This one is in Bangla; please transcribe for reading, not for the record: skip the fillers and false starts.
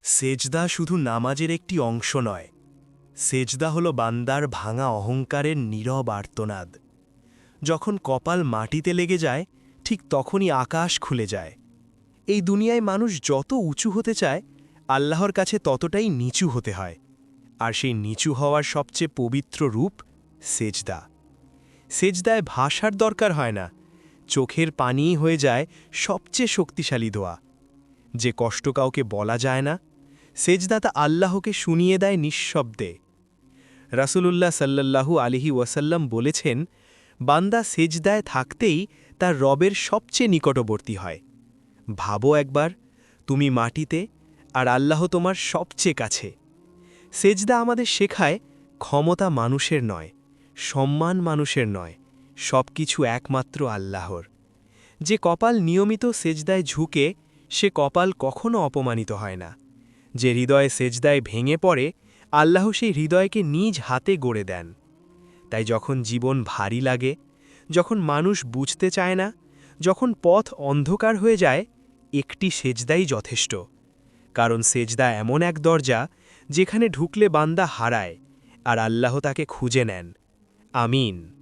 সেজদা শুধু নামাজের একটি অংশ নয়, সেজদা হল বান্দার ভাঙা অহংকারের নীরব আর্তনাদ। যখন কপাল মাটিতে লেগে যায়, ঠিক তখনই আকাশ খুলে যায়। এই দুনিয়ায় মানুষ যত উঁচু হতে চায়, আল্লাহর কাছে ততটাই নিচু হতে হয়। আর সেই নিচু হওয়ার সবচেয়ে পবিত্র রূপ সেজদা। সেজদায় ভাষার দরকার হয় না, চোখের পানিই হয়ে যায় সবচেয়ে শক্তিশালী দোয়া। যে কষ্ট কাউকে বলা যায় না, সেজদা তা আল্লাহকে শুনিয়ে দেয় নিঃশব্দে। রাসূলুল্লাহ সাল্লাল্লাহু আলাইহি ওয়াসাল্লাম বলেছেন, বান্দা সেজদায় থাকতেই তার রবের সবচেয়ে নিকটবর্তী হয়। ভাবো একবার, তুমি মাটিতে আর আল্লাহ তোমার সবচেয়ে কাছে। সেজদা আমাদের শেখায় ক্ষমতা মানুষের নয়, সম্মান মানুষের নয়, সব কিছু একমাত্র আল্লাহর। যে কপাল নিয়মিত সেজদায় ঝুঁকে, সে কপাল কখনো অপমানিত হয় না। যে হৃদয়ে সেজদায় ভেঙে পড়ে, আল্লাহ সেই হৃদয়কে নিজ হাতে গড়ে দেন। তাই যখন জীবন ভারী লাগে, যখন মানুষ বুঝতে চায় না, যখন পথ অন্ধকার হয়ে যায়, একটি সেজদাই যথেষ্ট। কারণ সেজদা এমন এক দরজা, যেখানে ঢুকলে বান্দা হারায় আর আল্লাহ তাকে খুঁজে নেন। আমিন।